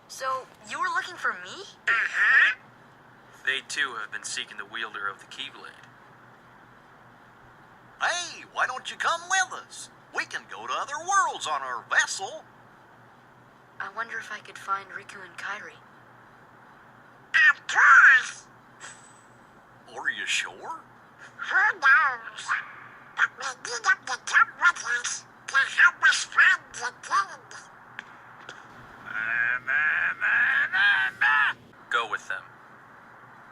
So, you were looking for me? Uh-huh. They too have been seeking the wielder of the Keyblade. Hey, why don't you come with us? We can go to other worlds on our vessel. I wonder if I could find Riku and Kairi. Of course. Are you sure? Who knows? But we need them to come with us to help us find the kid. Go with them.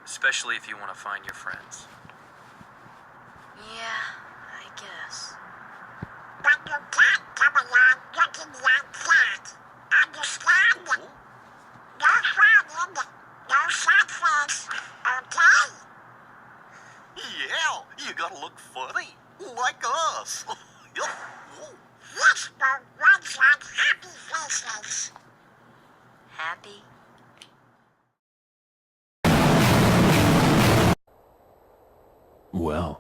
Especially if you want to find your friends. Yeah, I guess. But you can't come along looking like that. Understand? No frowning, no sad face, okay? Yeah, you gotta look funny, like us. Yes, but ones on happy faces. Happy? Well.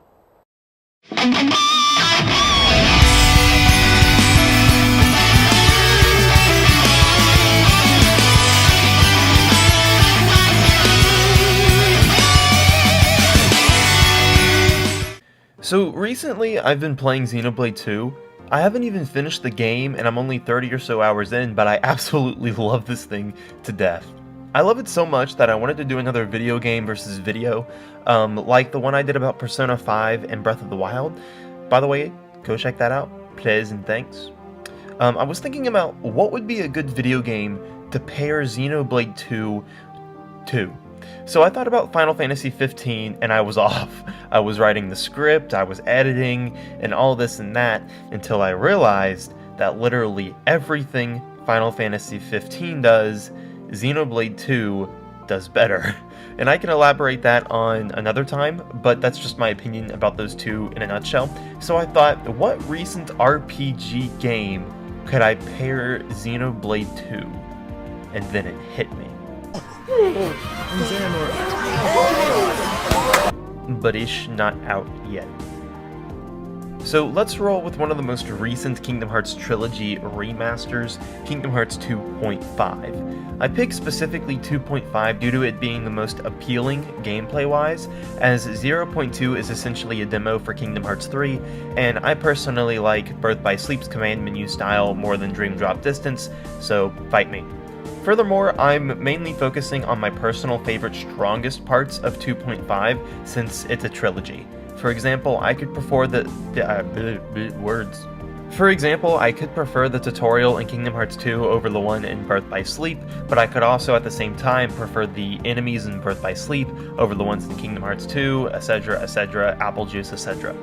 So recently I've been playing Xenoblade 2. I haven't even finished the game and I'm only 30 or so hours in, but I absolutely love this thing to death. I love it so much that I wanted to do another video game versus video, like the one I did about Persona 5 and Breath of the Wild. By the way, go check that out, please and thanks. I was thinking about what would be a good video game to pair Xenoblade 2 to. So I thought about Final Fantasy 15 and I was off. I was writing the script, I was editing, and all this and that, until I realized that literally everything Final Fantasy 15 does, Xenoblade 2 does better. And I can elaborate that on another time, but that's just my opinion about those two in a nutshell. So I thought, what recent RPG game could I pair Xenoblade 2? And then it hit me. But it's not out yet. So let's roll with one of the most recent Kingdom Hearts trilogy remasters, Kingdom Hearts 2.5. I picked specifically 2.5 due to it being the most appealing gameplay-wise, as 0.2 is essentially a demo for Kingdom Hearts 3, and I personally like Birth by Sleep's command menu style more than Dream Drop Distance, so fight me. Furthermore, I'm mainly focusing on my personal favorite strongest parts of 2.5 since it's a trilogy. For example, I could prefer the tutorial in Kingdom Hearts 2 over the one in Birth by Sleep, but I could also at the same time prefer the enemies in Birth by Sleep over the ones in Kingdom Hearts 2, etc., apple juice, etc.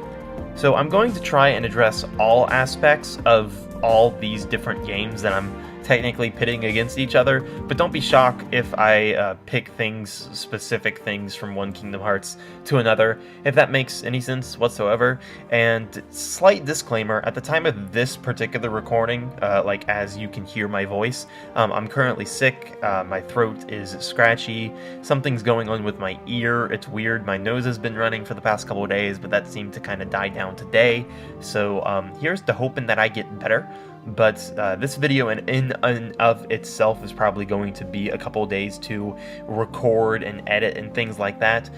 So I'm going to try and address all aspects of all these different games that I'm technically pitting against each other, but don't be shocked if I pick specific things from one Kingdom Hearts to another, if that makes any sense whatsoever. And slight disclaimer, at the time of this particular recording, like as you can hear my voice, I'm currently sick, my throat is scratchy, something's going on with my ear, it's weird, my nose has been running for the past couple of days, but that seemed to kind of die down today, so here's to hoping that I get better. But this video in and of itself is probably going to be a couple days to record and edit and things like that.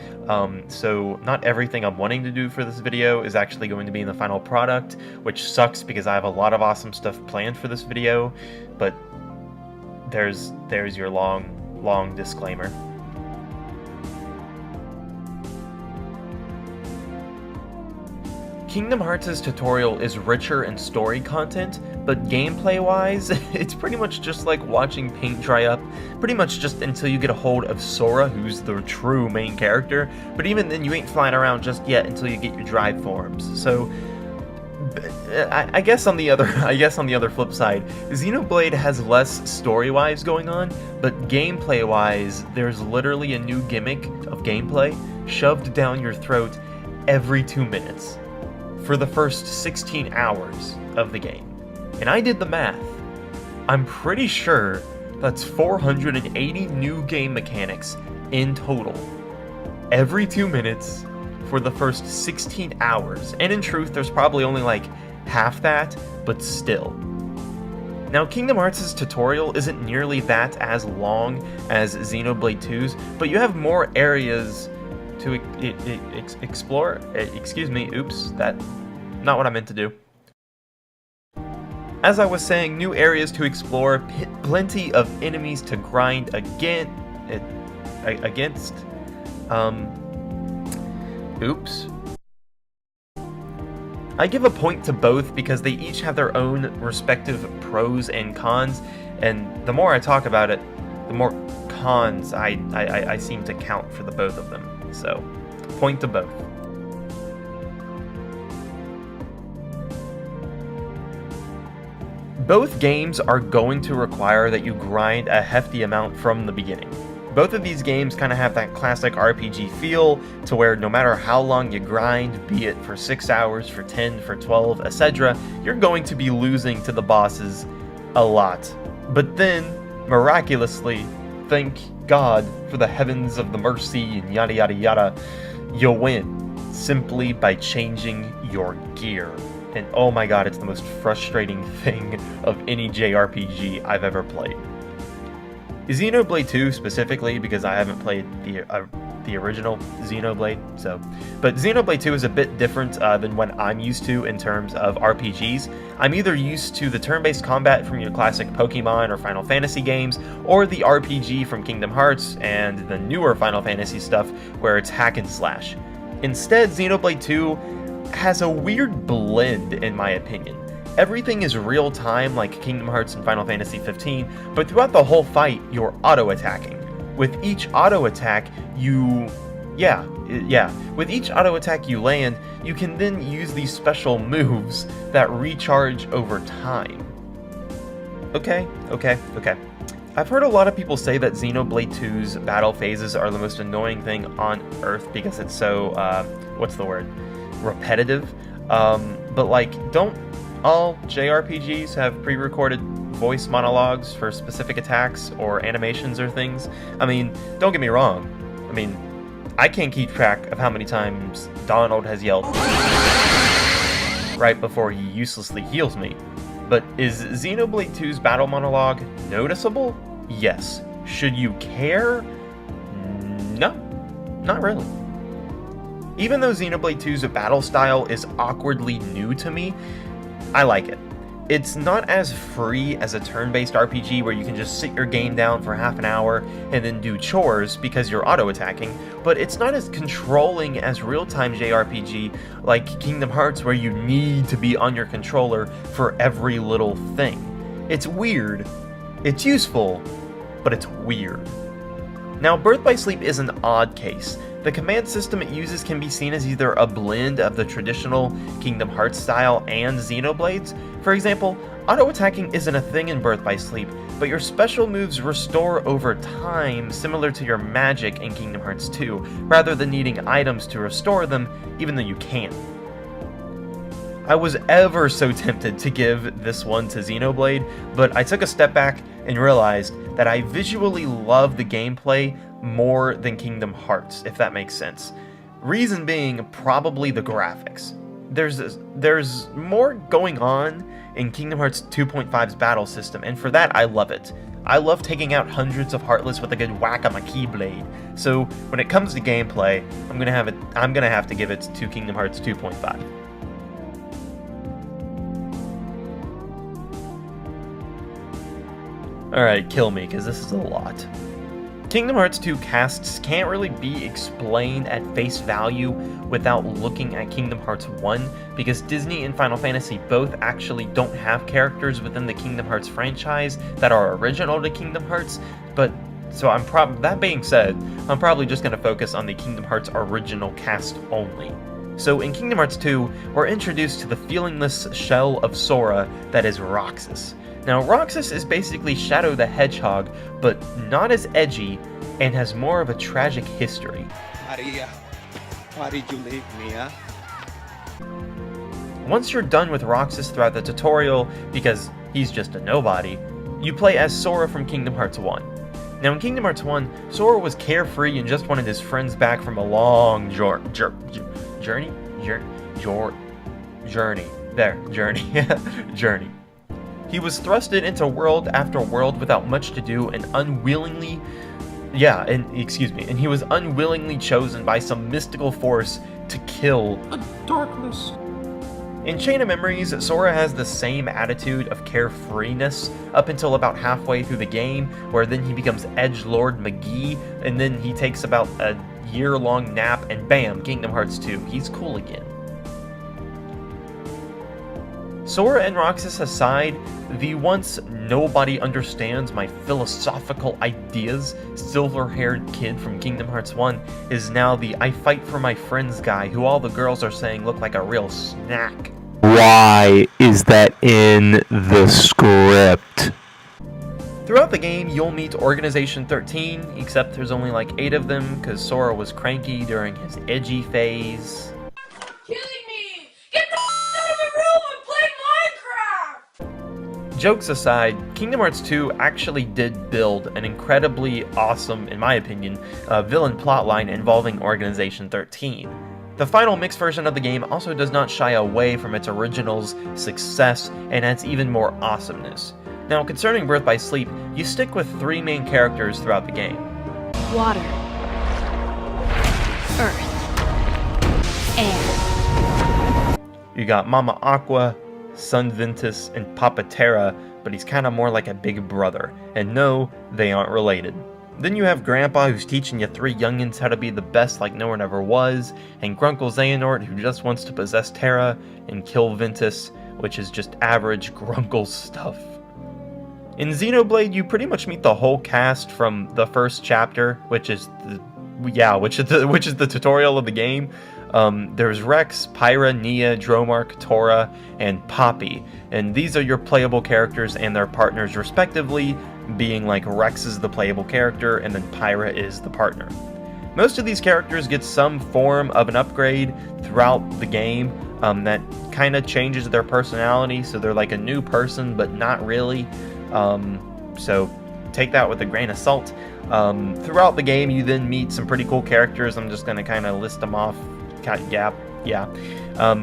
So not everything I'm wanting to do for this video is actually going to be in the final product, which sucks because I have a lot of awesome stuff planned for this video, but there's your long disclaimer. Kingdom Hearts' tutorial is richer in story content, but gameplay-wise, it's pretty much just like watching paint dry up, pretty much just until you get a hold of Sora, who's the true main character, but even then you ain't flying around just yet until you get your drive forms. So I guess on the other flip side, Xenoblade has less story-wise going on, but gameplay-wise, there's literally a new gimmick of gameplay shoved down your throat every 2 minutes. For the first 16 hours of the game. And I did the math. I'm pretty sure that's 480 new game mechanics in total. Every 2 minutes for the first 16 hours. And in truth, there's probably only like half that, but still. Now, Kingdom Hearts' tutorial isn't nearly that as long as Xenoblade 2's, but you have more areas to explore. Excuse me, oops, that not what I meant to do. As I was saying, new areas to explore, plenty of enemies to grind against. Oops. I give a point to both because they each have their own respective pros and cons, and the more I talk about it, the more cons I seem to count for the both of them. So, point to both. Both games are going to require that you grind a hefty amount from the beginning. Both of these games kind of have that classic RPG feel, to where no matter how long you grind, be it for 6 hours, for 10, for 12, etc., you're going to be losing to the bosses a lot. But then, miraculously, thank God for the heavens of the mercy and yada yada yada, you'll win simply by changing your gear. And oh my god, it's the most frustrating thing of any JRPG I've ever played. Xenoblade 2 specifically, because I haven't played the original Xenoblade, but Xenoblade 2 is a bit different than what I'm used to in terms of RPGs. I'm either used to the turn-based combat from your classic Pokemon or Final Fantasy games, or the RPG from Kingdom Hearts and the newer Final Fantasy stuff where it's hack and slash. Instead, Xenoblade 2 has a weird blend, in my opinion. Everything is real time like Kingdom Hearts and Final Fantasy 15, but throughout the whole fight, you're auto-attacking. With each auto-attack, with each auto-attack you land, you can then use these special moves that recharge over time. Okay. I've heard a lot of people say that Xenoblade 2's battle phases are the most annoying thing on Earth because it's so, repetitive. But like, don't all JRPGs have pre-recorded voice monologues for specific attacks or animations or things? I mean, don't get me wrong. I mean, I can't keep track of how many times Donald has yelled right before he uselessly heals me. But is Xenoblade 2's battle monologue noticeable? Yes. Should you care? No, not really. Even though Xenoblade 2's battle style is awkwardly new to me, I like it. It's not as free as a turn-based RPG where you can just sit your game down for half an hour and then do chores because you're auto-attacking, but it's not as controlling as real-time JRPG like Kingdom Hearts where you need to be on your controller for every little thing. It's weird. It's useful, but it's weird. Now, Birth by Sleep is an odd case. The command system it uses can be seen as either a blend of the traditional Kingdom Hearts style and Xenoblade's. For example, auto-attacking isn't a thing in Birth by Sleep, but your special moves restore over time, similar to your magic in Kingdom Hearts 2, rather than needing items to restore them, even though you can. I was ever so tempted to give this one to Xenoblade, but I took a step back and realized that I visually love the gameplay more than Kingdom Hearts, if that makes sense. Reason being, probably the graphics. There's more going on in Kingdom Hearts 2.5's battle system, and for that I love it. I love taking out hundreds of Heartless with a good whack on my keyblade. So when it comes to gameplay, I'm gonna have to give it to Kingdom Hearts 2.5. Alright, kill me, because this is a lot. Kingdom Hearts 2 casts can't really be explained at face value without looking at Kingdom Hearts 1, because Disney and Final Fantasy both actually don't have characters within the Kingdom Hearts franchise that are original to Kingdom Hearts, that being said, I'm probably just going to focus on the Kingdom Hearts original cast only. So in Kingdom Hearts 2, we're introduced to the feelingless shell of Sora that is Roxas. Now, Roxas is basically Shadow the Hedgehog, but not as edgy, and has more of a tragic history. Maria, why did you leave me, huh? Once you're done with Roxas throughout the tutorial, because he's just a nobody, you play as Sora from Kingdom Hearts 1. Now, in Kingdom Hearts 1, Sora was carefree and just wanted his friends back from a long journey. He was thrusted into world after world without much to do and unwillingly and he was unwillingly chosen by some mystical force to kill the darkness. In Chain of Memories, Sora has the same attitude of carefreeness up until about halfway through the game, where then he becomes Edgelord McGee, and then he takes about a year-long nap, and bam, Kingdom Hearts 2, he's cool again. Sora and Roxas aside, the once nobody understands my philosophical ideas silver-haired kid from Kingdom Hearts 1 is now the I fight for my friends guy who all the girls are saying look like a real snack. Why is that in the script? Throughout the game, you'll meet Organization 13, except there's only like 8 of them because Sora was cranky during his edgy phase. Killing me! Get the out of my room and play Minecraft! Jokes aside, Kingdom Hearts 2 actually did build an incredibly awesome, in my opinion, villain plotline involving Organization 13. The final mixed version of the game also does not shy away from its original's success and adds even more awesomeness. Now, concerning Birth by Sleep, you stick with 3 main characters throughout the game. Water. Earth. Air. You got Mama Aqua, Son Ventus, and Papa Terra, but he's kinda more like a big brother. And no, they aren't related. Then you have Grandpa, who's teaching you 3 youngins how to be the best like no one ever was, and Grunkle Xehanort, who just wants to possess Terra and kill Ventus, which is just average Grunkle stuff. In Xenoblade, you pretty much meet the whole cast from the first chapter, which is the tutorial of the game. There's Rex, Pyra, Nia, Dromark, Tora, and Poppy, and these are your playable characters and their partners respectively, being like Rex is the playable character and then Pyra is the partner. Most of these characters get some form of an upgrade throughout the game that kind of changes their personality, so they're like a new person but not really. So take that with a grain of salt. Throughout the game you then meet some pretty cool characters. I'm just going to kind of list them off.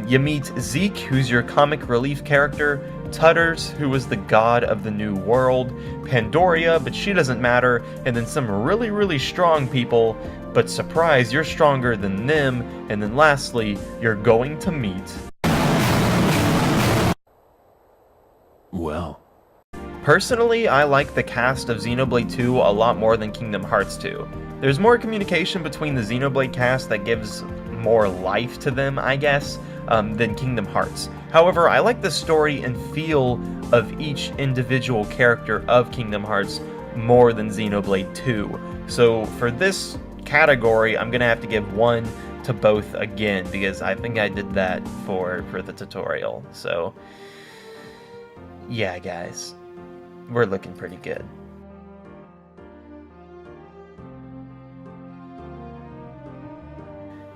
You meet Zeke, who's your comic relief character, Tutters, who was the god of the new world, Pandoria, but she doesn't matter, and then some really, really strong people, but surprise, you're stronger than them, and then lastly, you're going to meet... Well. Personally, I like the cast of Xenoblade 2 a lot more than Kingdom Hearts 2. There's more communication between the Xenoblade cast that gives more life to them, I guess, than Kingdom Hearts. However, I like the story and feel of each individual character of Kingdom Hearts more than Xenoblade 2. So for this category, I'm going to have to give 1 to both again, because I think I did that for the tutorial. So, yeah, guys, we're looking pretty good.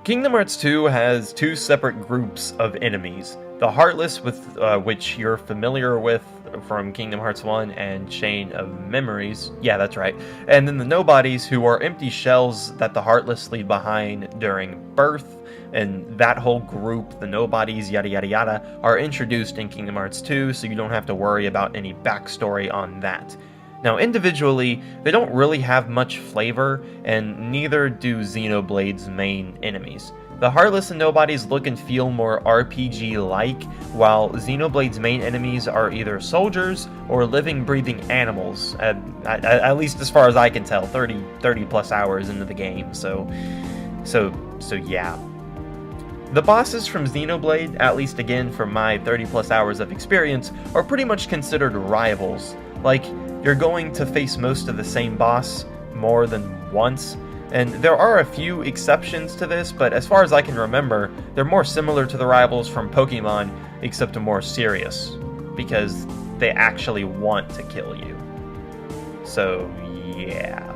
Kingdom Hearts 2 has 2 separate groups of enemies. The Heartless, with which you're familiar with from Kingdom Hearts 1 and Chain of Memories. Yeah, that's right. And then the Nobodies, who are empty shells that the Heartless leave behind during birth. And that whole group, the Nobodies, yada yada yada, are introduced in Kingdom Hearts 2, so you don't have to worry about any backstory on that. Now, individually, they don't really have much flavor, and neither do Xenoblade's main enemies. The Heartless and Nobodies look and feel more RPG-like, while Xenoblade's main enemies are either soldiers or living, breathing animals, at least as far as I can tell, 30 plus hours into the game, so yeah. The bosses from Xenoblade, at least again from my 30 plus hours of experience, are pretty much considered rivals. Like, you're going to face most of the same boss more than once, and there are a few exceptions to this, but as far as I can remember, they're more similar to the rivals from Pokemon, except more serious, because they actually want to kill you. So, yeah.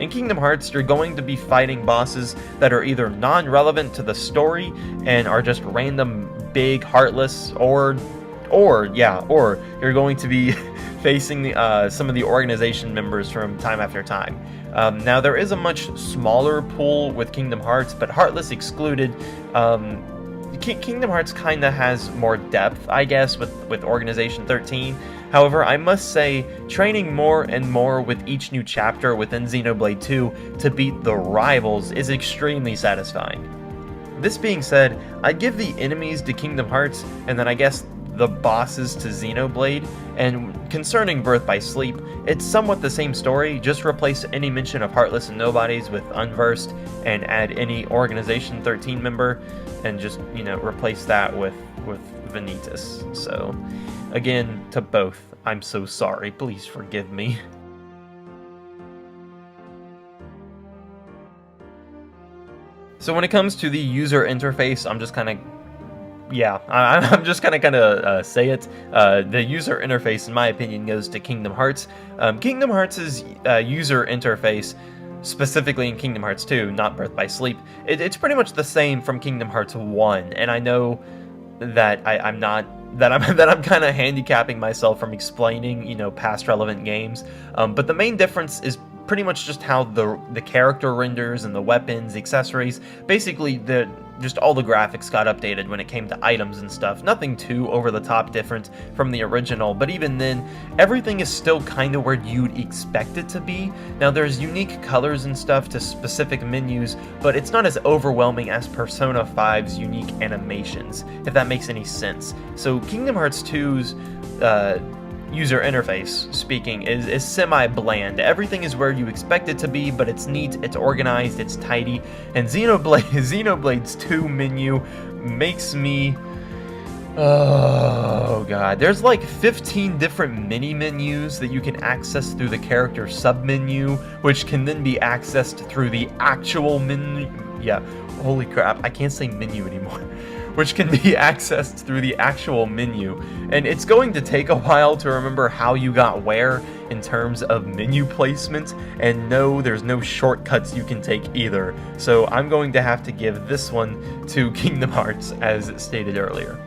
In Kingdom Hearts, you're going to be fighting bosses that are either non-relevant to the story and are just random big Heartless, or you're going to be facing some of the organization members from time after time. Now, there is a much smaller pool with Kingdom Hearts, but Heartless excluded, Kingdom Hearts kind of has more depth, I guess, with Organization 13. However, I must say, training more and more with each new chapter within Xenoblade 2 to beat the rivals is extremely satisfying. This being said, I'd give the enemies to Kingdom Hearts, and then I guess the bosses to Xenoblade, and concerning Birth by Sleep, it's somewhat the same story, just replace any mention of Heartless and Nobodies with Unversed, and add any Organization 13 member, and just, replace that with Vanitas. So, again, to both, I'm so sorry, please forgive me. So when it comes to the user interface, I'm just kind of I'm just gonna say it. The user interface, in my opinion, goes to Kingdom Hearts. Kingdom Hearts' user interface, specifically in Kingdom Hearts 2, not Birth by Sleep, it's pretty much the same from Kingdom Hearts 1. And I know that I'm kind of handicapping myself from explaining, past relevant games. But the main difference is pretty much just how the character renders and the weapons, accessories, basically just all the graphics got updated when it came to items and stuff. Nothing too over the top different from the original, but even then, everything is still kind of where you'd expect it to be. Now there's unique colors and stuff to specific menus, but it's not as overwhelming as Persona 5's unique animations, if that makes any sense. So Kingdom Hearts 2's user interface, speaking, is semi-bland. Everything is where you expect it to be, but it's neat, it's organized, it's tidy, and Xenoblade's 2 menu makes me... Oh god, there's like 15 different mini-menus that you can access through the character sub-menu, which can then be accessed through the actual menu... Yeah, holy crap, I can't say menu anymore. Which can be accessed through the actual menu, and it's going to take a while to remember how you got where in terms of menu placement, and no, there's no shortcuts you can take either, so I'm going to have to give this one to Kingdom Hearts, as stated earlier.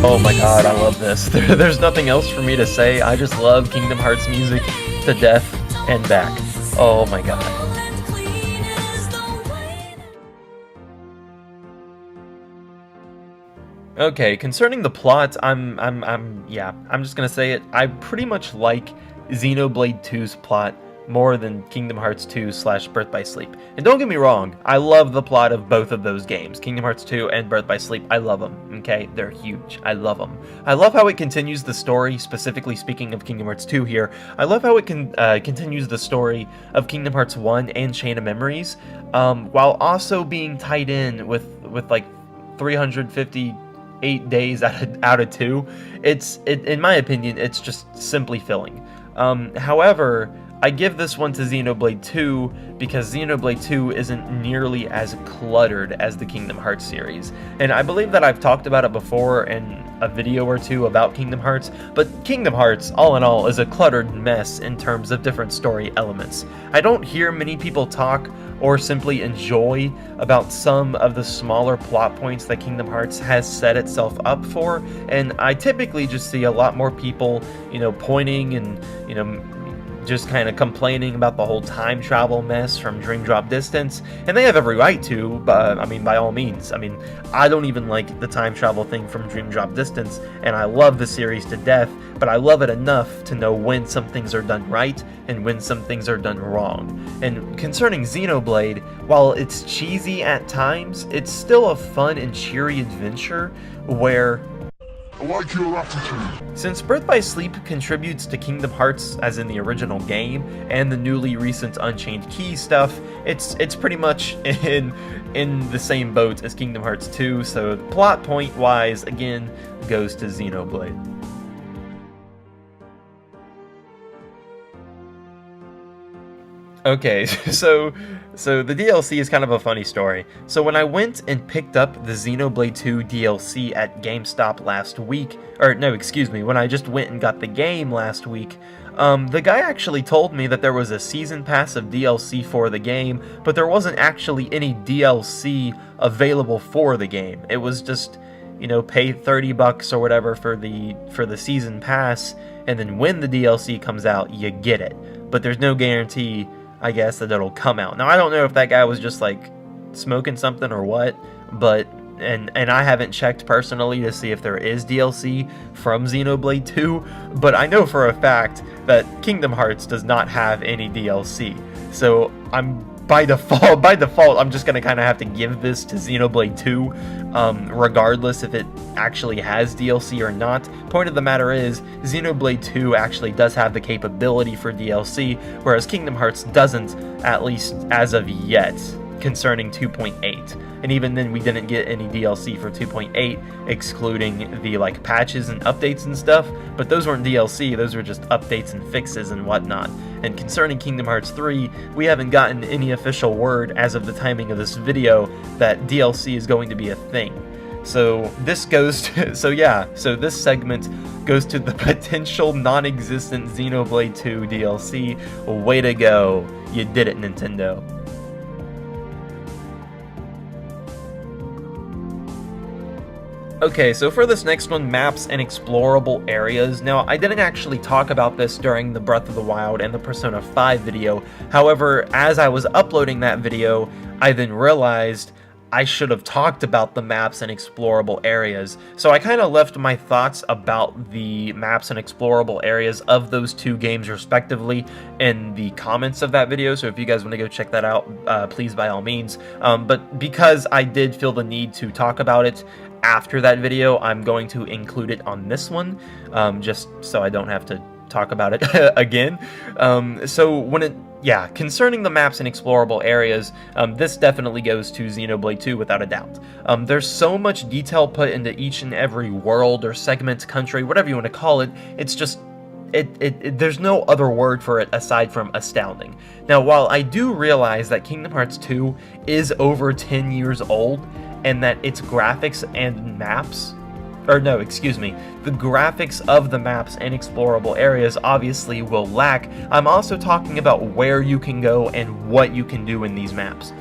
Oh my god, I love this. There's nothing else for me to say. I just love Kingdom Hearts music to death and back. Oh my god. Okay, concerning the plot, I'm just gonna say it. I pretty much like Xenoblade 2's plot more than Kingdom Hearts 2/Birth by Sleep. And don't get me wrong, I love the plot of both of those games, Kingdom Hearts 2 and Birth by Sleep. I love them, okay? They're huge. I love them. I love how it continues the story, specifically speaking of Kingdom Hearts 2 here. I love how it continues the story of Kingdom Hearts 1 and Chain of Memories, while also being tied in with like 358 days out of 2. In my opinion, it's just simply filling. However, I give this one to Xenoblade 2 because Xenoblade 2 isn't nearly as cluttered as the Kingdom Hearts series. And I believe that I've talked about it before in a video or two about Kingdom Hearts, but Kingdom Hearts, all in all, is a cluttered mess in terms of different story elements. I don't hear many people talk or simply enjoy about some of the smaller plot points that Kingdom Hearts has set itself up for, and I typically just see a lot more people, pointing and, just kind of complaining about the whole time travel mess from Dream Drop Distance, and they have every right to, but by all means. I don't even like the time travel thing from Dream Drop Distance, and I love the series to death, but I love it enough to know when some things are done right and when some things are done wrong. And concerning Xenoblade, while it's cheesy at times, it's still a fun and cheery adventure where... I like your attitude. Since Birth by Sleep contributes to Kingdom Hearts as in the original game, and the newly recent Unchained Key stuff, it's pretty much in the same boat as Kingdom Hearts 2, so plot point wise, again, goes to Xenoblade. Okay, so the DLC is kind of a funny story. So when I went and picked up the Xenoblade 2 DLC at GameStop last week, when I just went and got the game last week, the guy actually told me that there was a season pass of DLC for the game, but there wasn't actually any DLC available for the game. It was just, pay $30 or whatever for the season pass, and then when the DLC comes out, you get it. But there's no guarantee, I guess, that it'll come out. Now, I don't know if that guy was just, like, smoking something or what, but... And I haven't checked personally to see if there is DLC from Xenoblade 2, but I know for a fact that Kingdom Hearts does not have any DLC. So I'm by default, I'm just gonna kind of have to give this to Xenoblade 2, regardless if it actually has DLC or not. Point of the matter is, Xenoblade 2 actually does have the capability for DLC, whereas Kingdom Hearts doesn't, at least as of yet, concerning 2.8. And even then, we didn't get any DLC for 2.8, excluding the, like, patches and updates and stuff, but those weren't DLC, those were just updates and fixes and whatnot. And concerning Kingdom Hearts 3, we haven't gotten any official word as of the timing of this video that DLC is going to be a thing. So this goes to, so this segment goes to the potential non-existent Xenoblade 2 DLC. Way to go, you did it, Nintendo. Okay, so for this next one, maps and explorable areas. Now, I didn't actually talk about this during the Breath of the Wild and the Persona 5 video. However, as I was uploading that video, I then realized I should have talked about the maps and explorable areas. So I kind of left my thoughts about the maps and explorable areas of those two games respectively in the comments of that video. So if you guys want to go check that out, please by all means. But because I did feel the need to talk about it after that video, I'm going to include it on this one, just so I don't have to talk about it again. Concerning the maps and explorable areas, this definitely goes to Xenoblade 2 without a doubt. There's so much detail put into each and every world or segment, country, whatever you want to call it. It's just there's no other word for it aside from astounding. Now, while I do realize that Kingdom Hearts 2 is over 10 years old, and that its graphics and maps, the graphics of the maps and explorable areas obviously will lack, I'm also talking about where you can go and what you can do in these maps.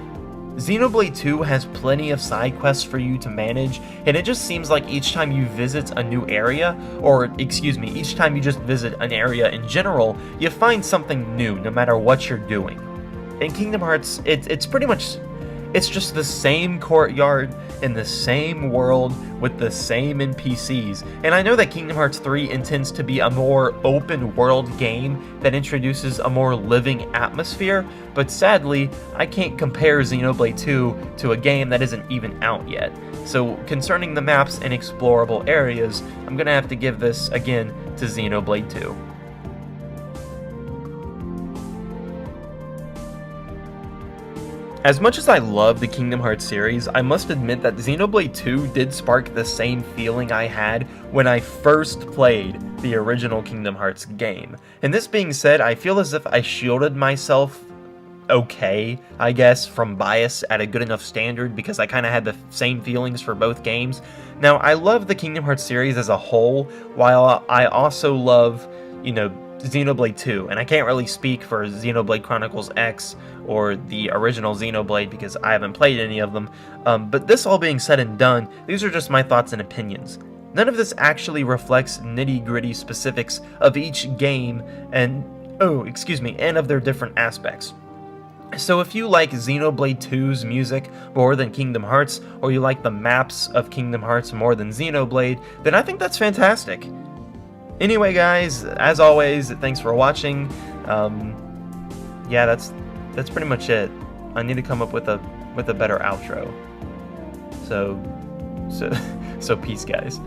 Xenoblade 2 has plenty of side quests for you to manage, and it just seems like each time you visit a new area, each time you just visit an area in general, you find something new no matter what you're doing. In Kingdom Hearts, it's pretty much... It's just the same courtyard in the same world with the same NPCs. And I know that Kingdom Hearts 3 intends to be a more open world game that introduces a more living atmosphere, but sadly, I can't compare Xenoblade 2 to a game that isn't even out yet. So concerning the maps and explorable areas, I'm gonna have to give this again to Xenoblade 2. As much as I love the Kingdom Hearts series, I must admit that Xenoblade 2 did spark the same feeling I had when I first played the original Kingdom Hearts game. And this being said, I feel as if I shielded myself okay, I guess, from bias at a good enough standard because I kind of had the same feelings for both games. Now, I love the Kingdom Hearts series as a whole, while I also love, Xenoblade 2, and I can't really speak for Xenoblade Chronicles X or the original Xenoblade because I haven't played any of them, but this all being said and done, these are just my thoughts and opinions. None of this actually reflects nitty-gritty specifics of each game and of their different aspects. So if you like Xenoblade 2's music more than Kingdom Hearts, or you like the maps of Kingdom Hearts more than Xenoblade, then I think that's fantastic. Anyway, guys, as always, thanks for watching. That's pretty much it. I need to come up with a better outro. So peace, guys.